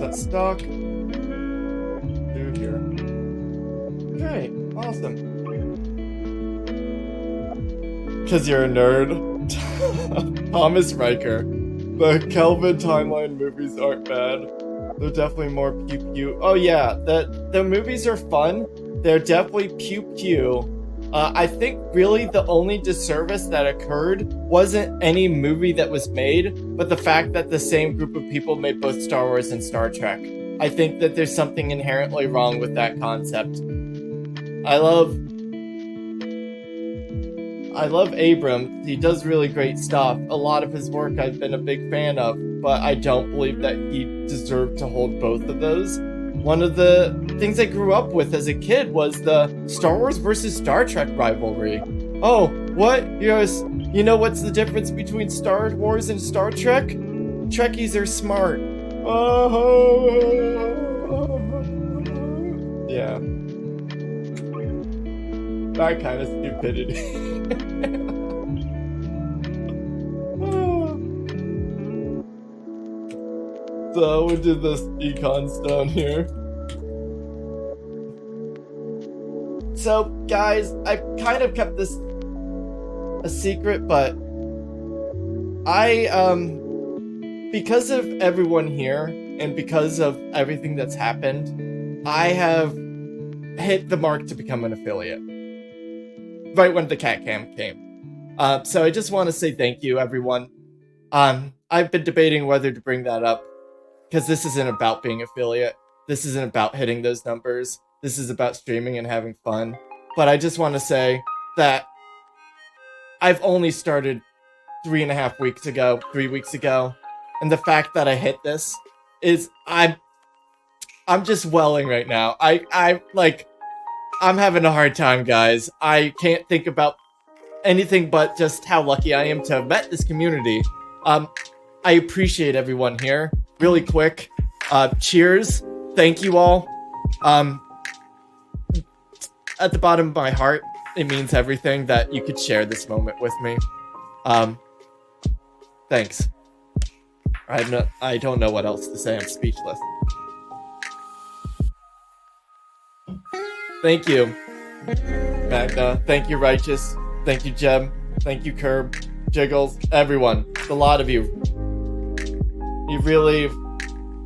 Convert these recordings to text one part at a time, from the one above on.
not stock. Through here. Great, awesome. Because you're a nerd. Thomas Riker. The Kelvin timeline movies aren't bad. They're definitely more pew pew. Oh yeah, the movies are fun. They're definitely pew pew. I think really the only disservice that occurred wasn't any movie that was made, but the fact that the same group of people made both Star Wars and Star Trek. I think that there's something inherently wrong with that concept. I love Abram. He does really great stuff. A lot of his work I've been a big fan of, but I don't believe that he deserved to hold both of those. One of the things I grew up with as a kid was the Star Wars versus Star Trek rivalry. Oh, what? You know what's the difference between Star Wars and Star Trek? Trekkies are smart. Oh. Yeah. That kind of stupidity. So we did this econ stone here. So guys, I kind of kept this a secret, but because of everyone here and because of everything that's happened, I have hit the mark to become an affiliate. Right when the cat cam came. So I just want to say thank you, everyone. I've been debating whether to bring that up, because this isn't about being affiliate. This isn't about hitting those numbers. This is about streaming and having fun. But I just want to say that I've only started 3 weeks ago, and the fact that I hit this is I'm just welling right now. I'm having a hard time, guys. I can't think about anything but just how lucky I am to have met this community. I appreciate everyone here. Really quick, cheers. Thank you all. At the bottom of my heart, it means everything that you could share this moment with me. Thanks. I don't know what else to say. I'm speechless. Thank you, Magna. Thank you, Righteous. Thank you, Jem. Thank you, Curb, Jiggles, everyone. A lot of you. You really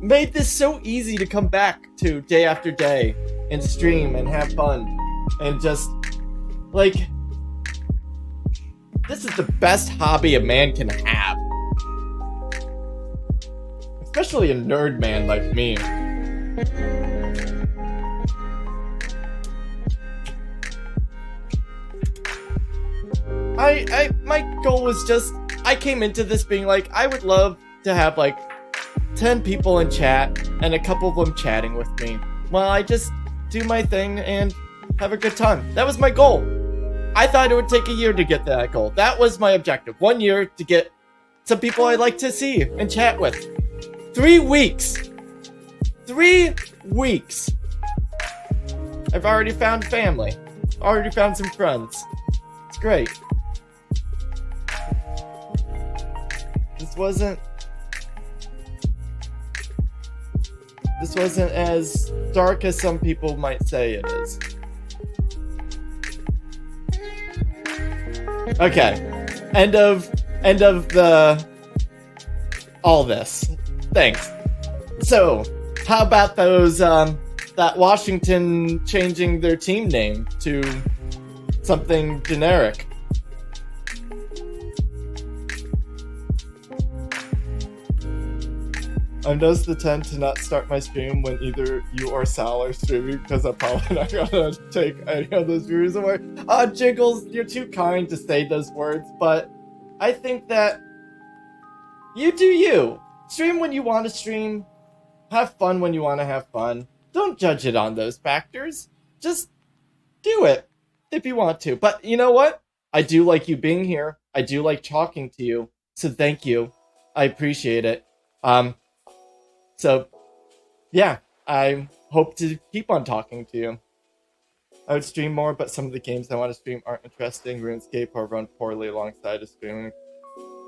made this so easy to come back to day after day and stream and have fun. And just, like, this is the best hobby a man can have. Especially a nerd man like me. My goal was just, I came into this being like, I would love to have like 10 people in chat and a couple of them chatting with me while I just do my thing and have a good time. That was my goal. I thought it would take a year to get to that goal. That was my objective. 1 year to get some people I'd like to see and chat with. 3 weeks. 3 weeks. I've already found family. Already found some friends. It's great. This wasn't as dark as some people might say it is. Okay. End of all this. Thanks. So, how about those that Washington changing their team name to something generic? I've noticed the tend to not start my stream when either you or Sal are streaming because I'm probably not gonna take any of those viewers away. Jiggles, you're too kind to say those words, but I think that you do you. Stream when you want to stream. Have fun when you want to have fun. Don't judge it on those factors. Just do it if you want to. But you know what? I do like you being here. I do like talking to you. So thank you. I appreciate it. So, yeah, I hope to keep on talking to you. I would stream more, but some of the games I want to stream aren't interesting. RuneScape or run poorly alongside a streaming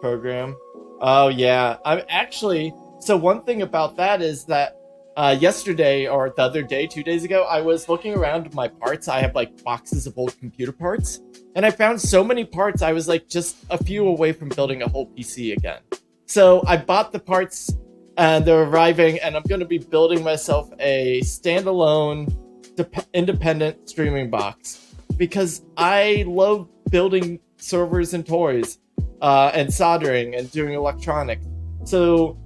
program. Oh, yeah. I'm actually... So one thing about that is that yesterday or the other day, 2 days ago, I was looking around my parts. I have like boxes of old computer parts, and I found so many parts. I was like just a few away from building a whole PC again. So I bought the parts, and they're arriving, and I'm going to be building myself a standalone, independent streaming box because I love building servers and toys, and soldering and doing electronics. So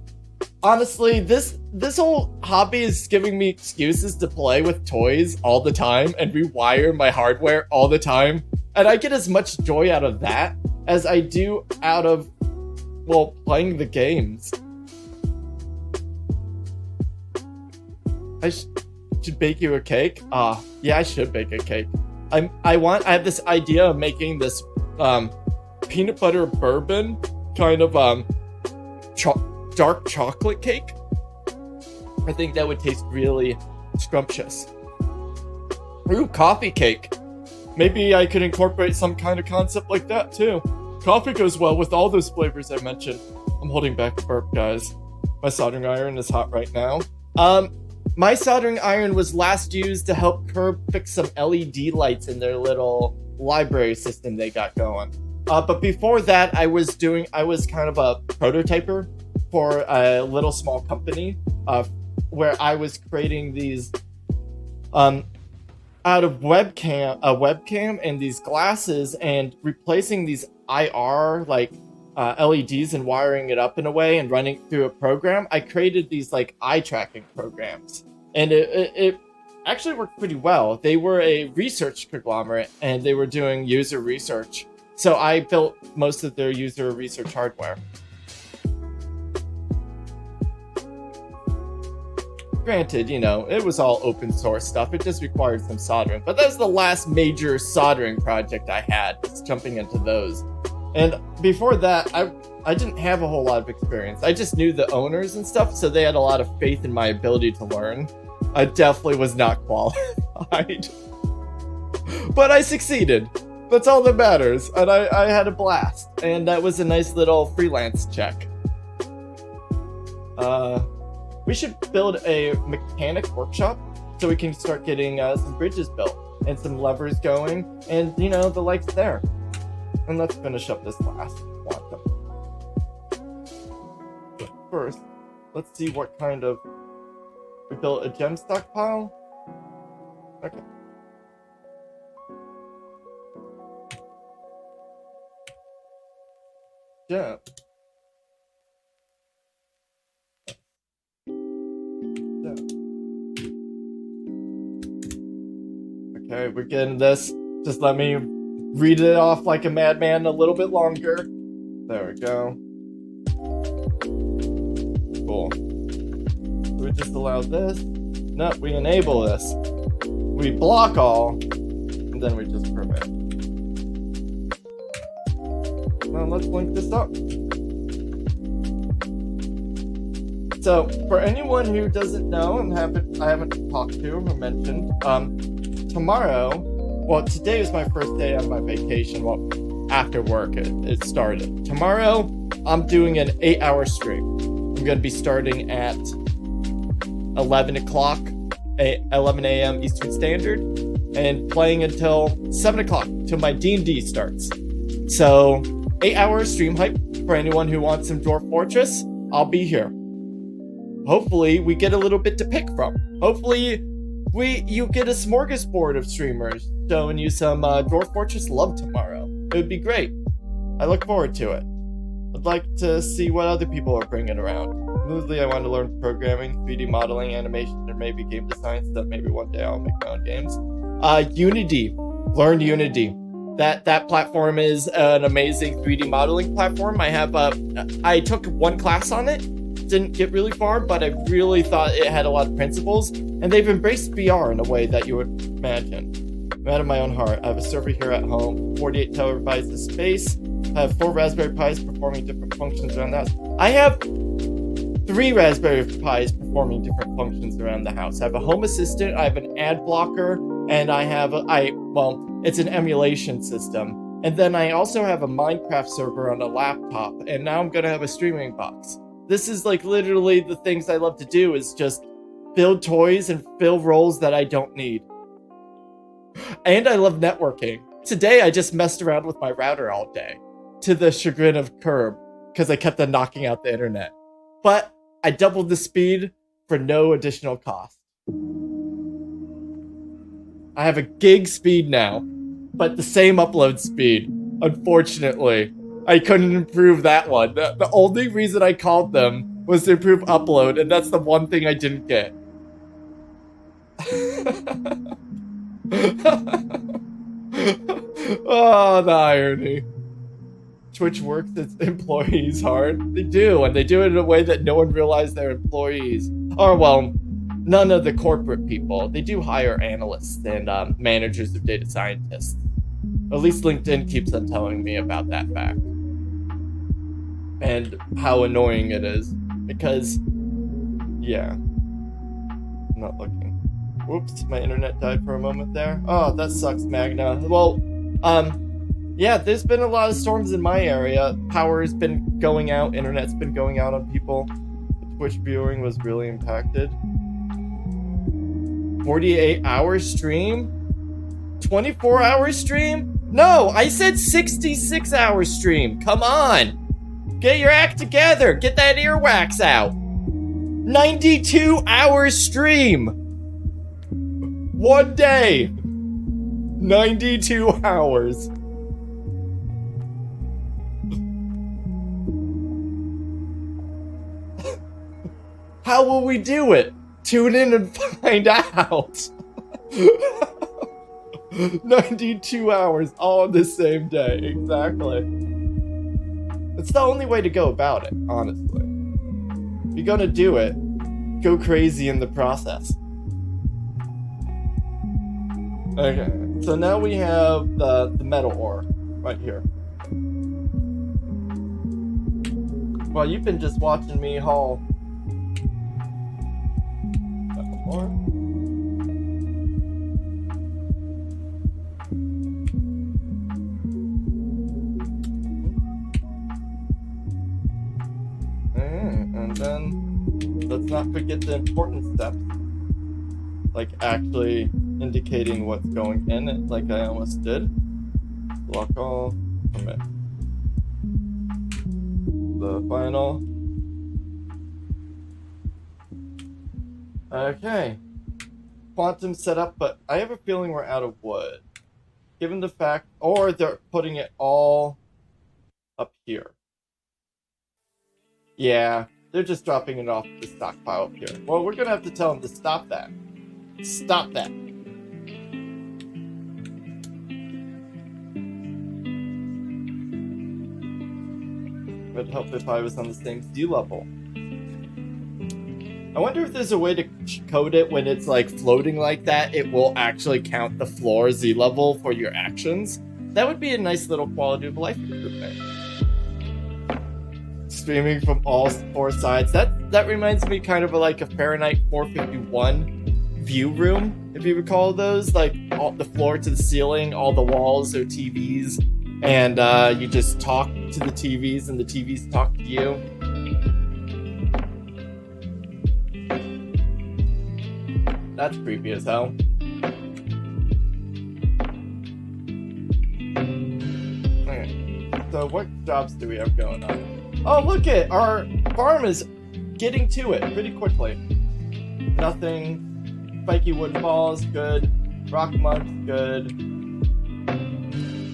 honestly, this whole hobby is giving me excuses to play with toys all the time and rewire my hardware all the time. And I get as much joy out of that as I do out of, well, playing the games. I should bake you a cake? Yeah, I should bake a cake. I have this idea of making this peanut butter bourbon kind of dark chocolate cake. I think that would taste really scrumptious. Ooh, coffee cake. Maybe I could incorporate some kind of concept like that too. Coffee goes well with all those flavors I mentioned. I'm holding back a burp, guys. My soldering iron is hot right now. My soldering iron was last used to help Curb fix some LED lights in their little library system they got going. But before that, I was kind of a prototyper for a little small company, where I was creating these, out of a webcam and these glasses, and replacing these IR LEDs and wiring it up in a way and running through a program. I created these like eye tracking programs, and it actually worked pretty well. They were a research conglomerate, and they were doing user research. So I built most of their user research hardware. Granted, it was all open source stuff. It just required some soldering. But that was the last major soldering project I had, just jumping into those. And before that, I didn't have a whole lot of experience. I just knew the owners and stuff, so they had a lot of faith in my ability to learn. I definitely was not qualified. But I succeeded. That's all that matters. And I had a blast. And that was a nice little freelance check. We should build a mechanic workshop so we can start getting some bridges built and some levers going, and the lights there. And let's finish up this last quantum. But first, let's see what kind of... We built a gem stockpile? Okay. Gem. Okay, we're getting this. Just let me read it off like a madman a little bit longer. There we go. Cool. Do we just allow this? No, we enable this. We block all, and then we just permit. Now let's link this up. So, for anyone who doesn't know and I haven't talked to or mentioned, today was my first day on my vacation. Well, after work, it started. Tomorrow, I'm doing an 8-hour stream. I'm going to be starting at 11 a.m. Eastern Standard, and playing until 7 o'clock, till my D&D starts. So, 8-hour stream hype for anyone who wants some Dwarf Fortress. I'll be here. Hopefully, we get a little bit to pick from. Hopefully, you get a smorgasbord of streamers showing you some Dwarf Fortress love tomorrow. It would be great. I look forward to it. I'd like to see what other people are bringing around. Mostly, I want to learn programming, 3D modeling, animation, and maybe game design stuff. Maybe one day I'll make my own games. Unity. Learn Unity. That platform is an amazing 3D modeling platform. I took one class on it. Didn't get really far, but I really thought it had a lot of principles, and they've embraced VR in a way that you would imagine. I'm out of my own heart. I have a server here at home, 48 terabytes of space. I have 4 Raspberry Pis performing different functions around the house. I have 3 Raspberry Pis performing different functions around the house. I have a home assistant, I have an ad blocker, and it's an emulation system. And then I also have a Minecraft server on a laptop, and now I'm gonna have a streaming box. This is like literally the things I love to do, is just build toys, and fill roles that I don't need. And I love networking. Today, I just messed around with my router all day, to the chagrin of Curb, because I kept on knocking out the internet. But I doubled the speed for no additional cost. I have a gig speed now, but the same upload speed. Unfortunately, I couldn't improve that one. The only reason I called them was to improve upload, and that's the one thing I didn't get. Oh, the irony. Twitch works its employees hard. They do, and they do it in a way that no one realized they're employees. Or, well, none of the corporate people. They do hire analysts and managers of data scientists. At least LinkedIn keeps on telling me about that fact. And how annoying it is. Because, yeah. I'm not looking. Whoops, my internet died for a moment there. Oh, that sucks, Magna. Well, yeah, there's been a lot of storms in my area. Power's been going out, internet's been going out on people. Twitch viewing was really impacted. 48-hour stream? 24-hour stream? No, I said 66-hour stream. Come on. Get your act together. Get that earwax out. 92-hour stream. One day. 92 hours. How will we do it? Tune in and find out. 92 hours all on the same day. Exactly. It's the only way to go about it, honestly. If you're gonna do it, go crazy in the process. Okay, so now we have the metal ore right here. Well, you've been just watching me haul metal ore. And then let's not forget the important steps, like actually indicating what's going in it, like I almost did. Block all, permit. The final. Okay. Quantum setup, but I have a feeling we're out of wood. Given the fact, or they're putting it all up here. Yeah, they're just dropping it off the stockpile up here. Well, we're gonna have to tell them to stop that. Stop that. It would help if I was on the same sea level. I wonder if there's a way to code it when it's like floating like that, it will actually count the floor Z level for your actions. That would be a nice little quality of life improvement. Streaming from all four sides. That reminds me kind of like a Fahrenheit 451 view room, if you recall those. Like all the floor to the ceiling, all the walls are TVs, and you just talk to the TVs and the TVs talk to you. That's creepy as hell. Okay, so what jobs do we have going on? Oh, look it! Our farm is getting to it pretty quickly. Nothing. Spiky wooden balls, good. Rock mugs, good.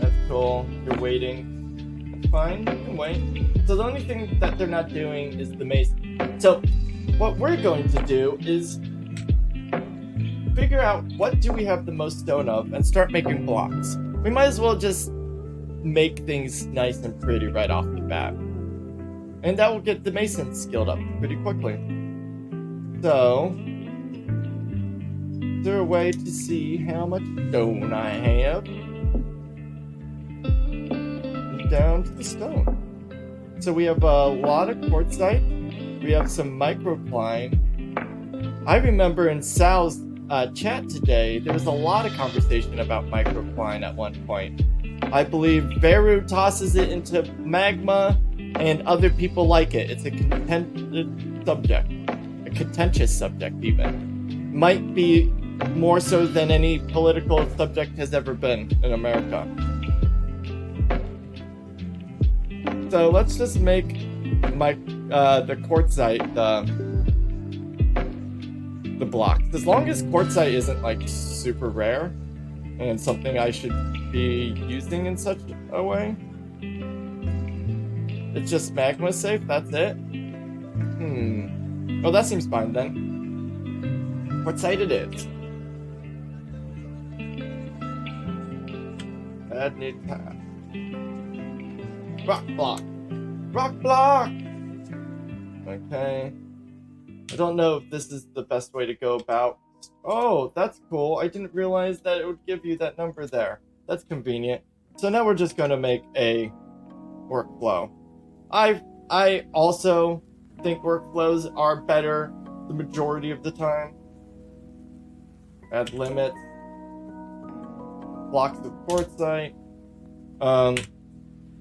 That's cool. You're waiting. That's fine. You can wait. So the only thing that they're not doing is the mason. So what we're going to do is figure out what do we have the most stone of and start making blocks. We might as well just make things nice and pretty right off the bat. And that will get the masons skilled up pretty quickly. So, is there a way to see how much stone I have? Down to the stone. So we have a lot of quartzite. We have some microcline. I remember in Sal's chat today, there was a lot of conversation about microcline at one point. I believe Veru tosses it into magma, and other people like it. It's a contended subject. a contentious subject even. Might be more so than any political subject has ever been in America. So let's just make the quartzite the block. As long as quartzite isn't like super rare and something I should be using in such a way. It's just magma safe, that's it? Oh, that seems fine then. Quartzite it is. Add new tab. Rock block. Rock block! Okay. I don't know if this is the best way to go about. Oh, that's cool. I didn't realize that it would give you that number there. That's convenient. So now we're just going to make a workflow. I also think workflows are better the majority of the time. Add limits. Blocks of quartzite.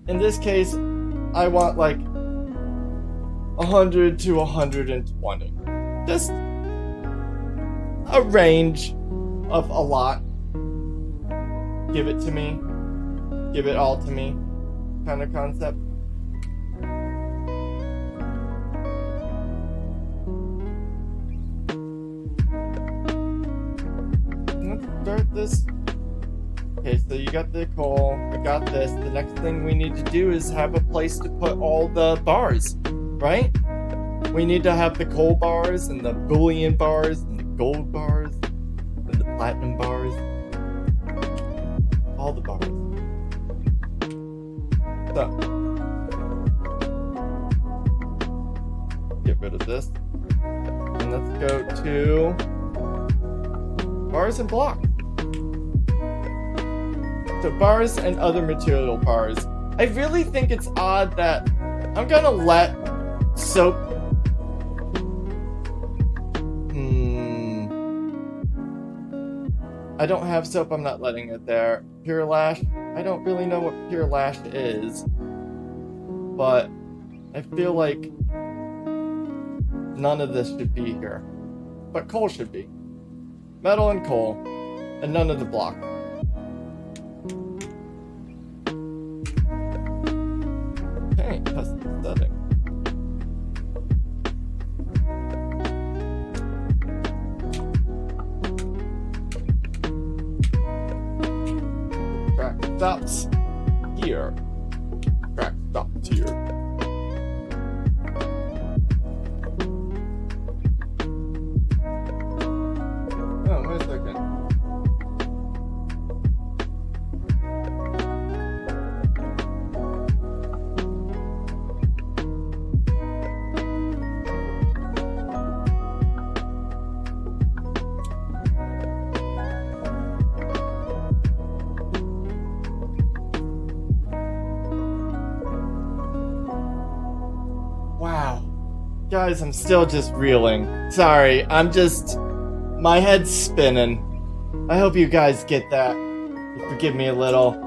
In this case, I want like 100 to 120. Just a range of a lot. Give it to me. Give it all to me kind of concept. Let's start this. Okay, so you got the coal, I got this. The next thing we need to do is have a place to put all the bars, right? We need to have the coal bars and the bullion bars and the gold bars and the platinum bars. All the bars. So, get rid of this. And let's go to bars and blocks. So bars and other material bars. I really think it's odd that I'm gonna let soap. I don't have soap, I'm not letting it there. Pure Lash, I don't really know what Pure Lash is. But I feel like none of this should be here. But coal should be. Metal and coal. And none of the block. Okay, custom setting. Track stops here. Track stops here. Oh, wait a second. Wow. Guys, I'm still just reeling. Sorry, my head's spinning. I hope you guys get that. Forgive me a little.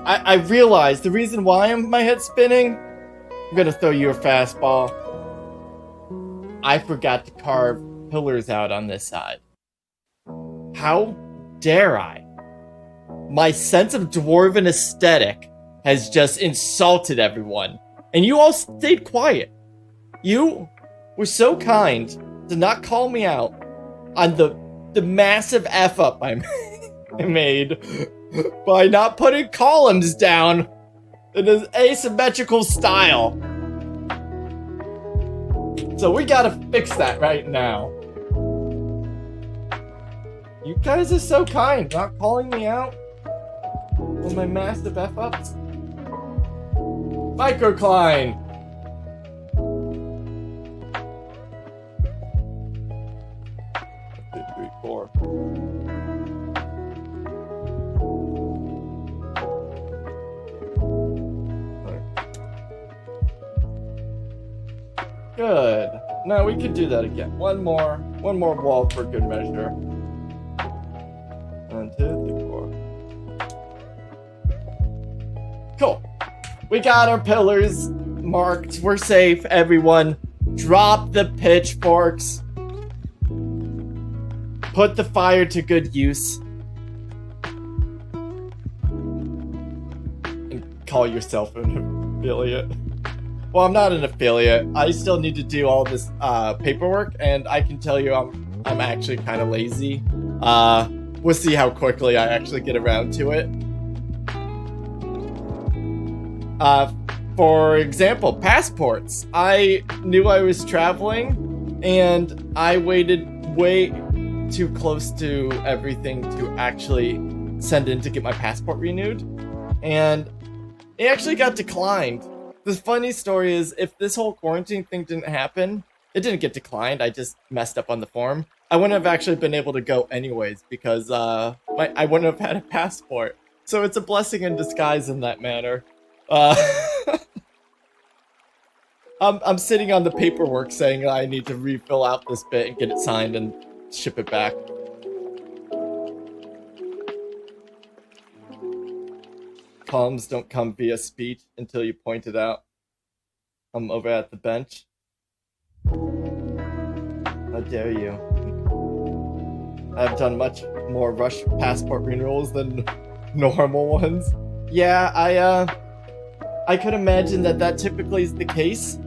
I realize the reason why my head's spinning, I'm gonna throw you a fastball. I forgot to carve pillars out on this side. How dare I? My sense of dwarven aesthetic has just insulted everyone. And you all stayed quiet. You were so kind to not call me out on the massive F-up I made by not putting columns down in an asymmetrical style. So we gotta fix that right now. You guys are so kind, not calling me out on my massive F-ups. Microcline! 2, 3, 4. Good. Now we could do that again. One more wall for good measure. 1, 2, 3, 4. Cool. We got our pillars marked. We're safe, everyone. Drop the pitchforks. put the fire to good use and call yourself an affiliate. Well, I'm not an affiliate. I still need to do all this paperwork, and I can tell you I'm actually kind of lazy. We'll see how quickly I actually get around to it. For example, passports. I knew I was traveling, and I waited way too close to everything to actually send in to get my passport renewed, and it actually got declined. The funny story is, if this whole quarantine thing didn't happen, it didn't get declined, I just messed up on the form. I wouldn't have actually been able to go anyways, because I wouldn't have had a passport. So it's a blessing in disguise in that manner. I'm sitting on the paperwork saying I need to refill out this bit and get it signed and ship it back. Comms don't come via speech until you point it out. I'm over at the bench. How dare you? I've done much more rush passport renewals than normal ones. Yeah, I could imagine that typically is the case.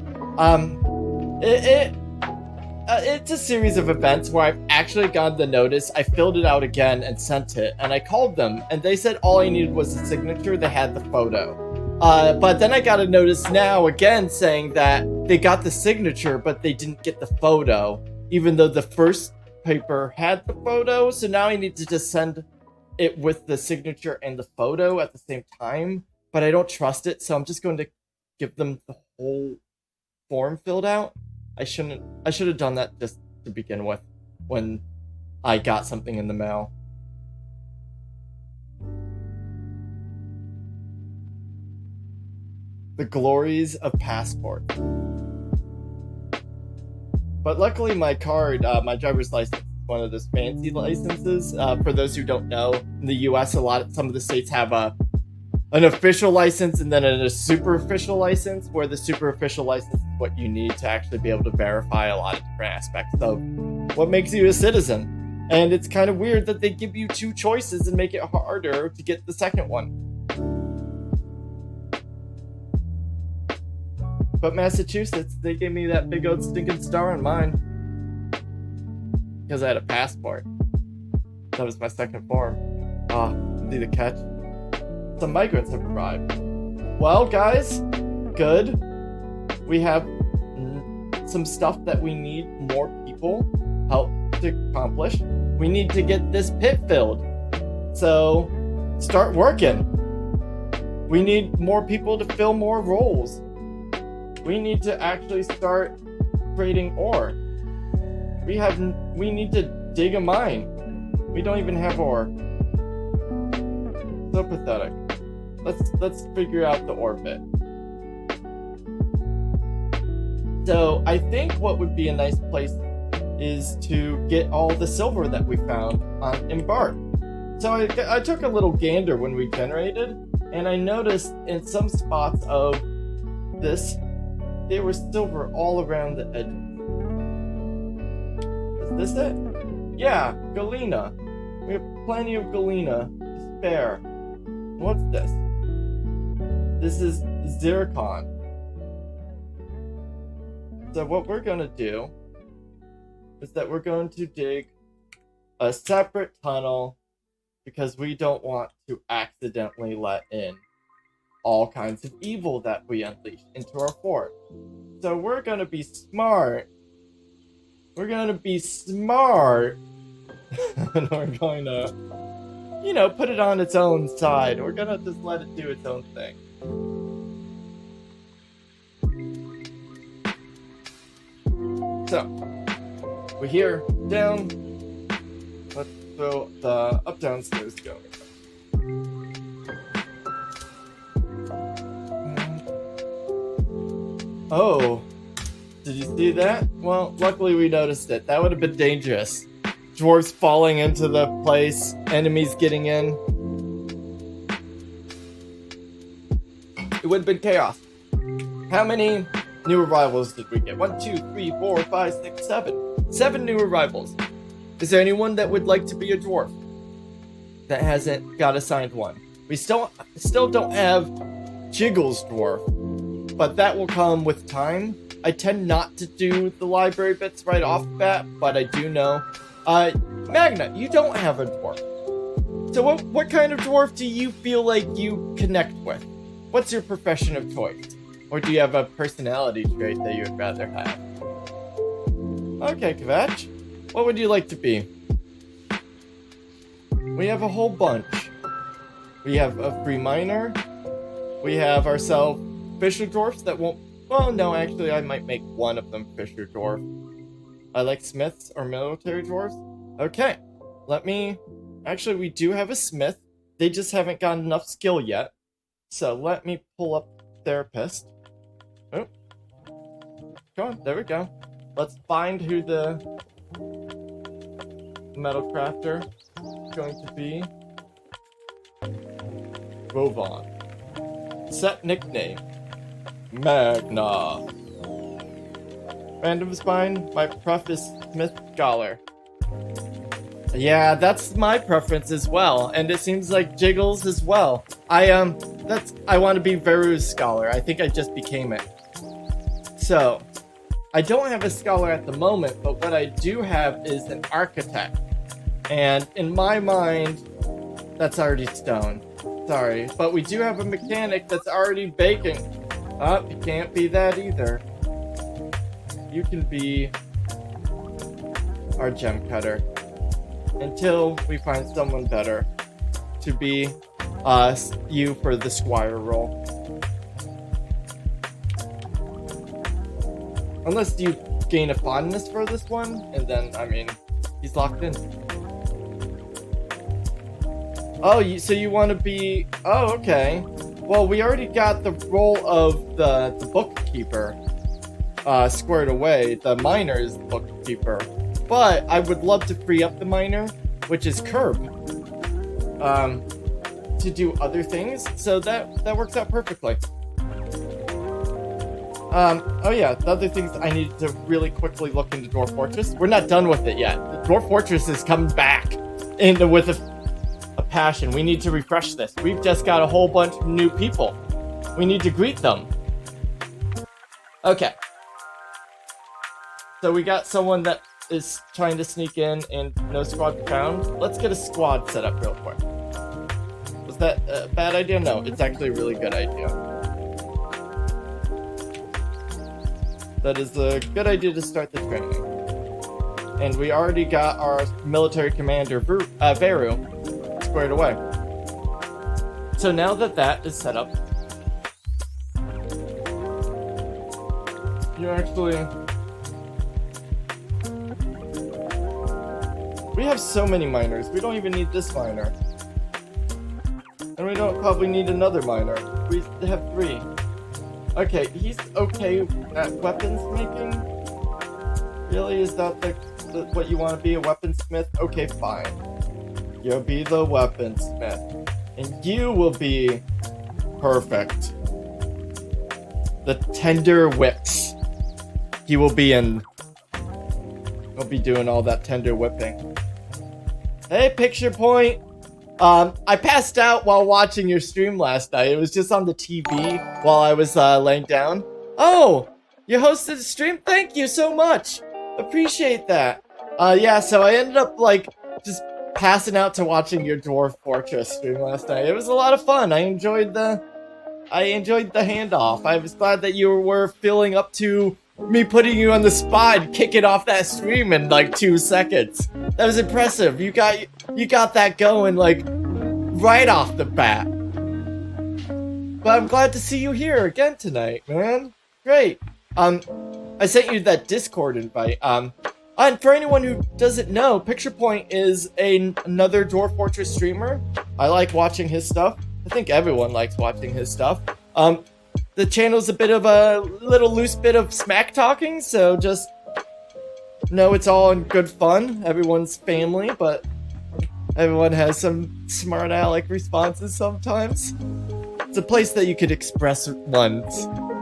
It's a series of events where I've actually gotten the notice, I filled it out again and sent it, and I called them, and they said all I needed was a signature, they had the photo. But then I got a notice now again saying that they got the signature, but they didn't get the photo, even though the first paper had the photo, so now I need to just send it with the signature and the photo at the same time, but I don't trust it, so I'm just going to give them the whole form filled out. I should have done that just to begin with when I got something in the mail. The glories of passport. But luckily my card, my driver's license, is one of those fancy licenses. For those who don't know, in the US, some of the states have an official license and then a super official license, where the super official license is what you need to actually be able to verify a lot of different aspects of what makes you a citizen. And it's kind of weird that they give you two choices and make it harder to get the second one. But Massachusetts, they gave me that big old stinking star on mine because I had a passport. That was my second form. See the catch? Some migrants have arrived. Well, guys, good. We have some stuff that we need more people help to accomplish. We need to get this pit filled. So, start working. We need more people to fill more roles. We need to actually start creating ore. We need to dig a mine. We don't even have ore. So pathetic. Let's figure out the ore bit. So I think what would be a nice place is to get all the silver that we found on Embark. So I took a little gander when we generated, and I noticed in some spots of this, there was silver all around the edges. Is this it? Yeah, galena. We have plenty of galena to spare. What's this? This is zircon. So what we're going to do is that we're going to dig a separate tunnel because we don't want to accidentally let in all kinds of evil that we unleash into our fort. So we're going to be smart. We're going to be smart. And we're going to, put it on its own side. We're going to just let it do its own thing. So, we're here, down. Let's throw the up-down stairs going. Oh, did you see that? Well, luckily we noticed it. That would have been dangerous. Dwarves falling into the place, enemies getting in. It would have been chaos. How many new arrivals did we get? 1, 2, 3, 4, 5, 6, 7. 7 new arrivals. Is there anyone that would like to be a dwarf that hasn't got assigned one? We still don't have Jiggles dwarf, but that will come with time. I tend not to do the library bits right off the bat, but I do know. Magna, you don't have a dwarf. So what kind of dwarf do you feel like you connect with? What's your profession of choice? Or do you have a personality trait that you would rather have? Okay, Kvetch. What would you like to be? We have a whole bunch. We have a free miner. We have ourselves fisher dwarfs that won't... Well, no, actually, I might make one of them fisher dwarf. I like smiths or military dwarfs. Okay, let me... Actually, we do have a smith. They just haven't got enough skill yet. So let me pull up therapist. Oh. Come on, there we go. Let's find who the metal crafter is going to be. Rovon. Set nickname. Magna. Random spine. My pref is Smith Scholar. Yeah, that's my preference as well, and it seems like Jiggles as well. I want to be Veru's Scholar. I think I just became it. So, I don't have a Scholar at the moment, but what I do have is an Architect. And in my mind, that's already stone. Sorry, but we do have a Mechanic that's already baking. Oh, you can't be that either. You can be our Gem Cutter. Until we find someone better to be you for the Squire role. Unless you gain a fondness for this one, and then, I mean, he's locked in. Oh, so you want to be... Oh, okay. Well, we already got the role of the bookkeeper squared away. The miner is the bookkeeper. But I would love to free up the miner, which is Curb, to do other things. So that works out perfectly. Oh yeah, the other things I need to really quickly look into Dwarf Fortress. We're not done with it yet. The Dwarf Fortress is coming back with a passion. We need to refresh this. We've just got a whole bunch of new people. We need to greet them. Okay. So we got someone that is trying to sneak in and no squad found. Let's get a squad set up real quick. Was that a bad idea? No, it's actually a really good idea. That is a good idea to start the training. And we already got our military commander, Veru, squared away. So now that that is set up, you actually... We have so many miners, we don't even need this miner. And we don't probably need another miner. We have 3. Okay, he's okay at weapons making? Really? Is that what you want to be, a weaponsmith? Okay, fine. You'll be the weaponsmith. And you will be... perfect. The tender whips. He will be in... He'll be doing all that tender whipping. Hey, Picture Point! I passed out while watching your stream last night. It was just on the TV while I was laying down. Oh! You hosted a stream? Thank you so much! Appreciate that. Yeah, so I ended up, like, just passing out to watching your Dwarf Fortress stream last night. It was a lot of fun. I enjoyed the handoff. I was glad that you were feeling up to me putting you on the spot and kicking off that stream in like 2 seconds. That was impressive. You got that going like right off the bat. But I'm glad to see you here again tonight, man. Great. I sent you that Discord invite. And for anyone who doesn't know, Picture Point is another Dwarf Fortress streamer. I like watching his stuff. I think everyone likes watching his stuff. The channel's a bit of a little loose bit of smack talking, so just know it's all in good fun. Everyone's family, but everyone has some smart aleck responses sometimes. It's a place that you could express one's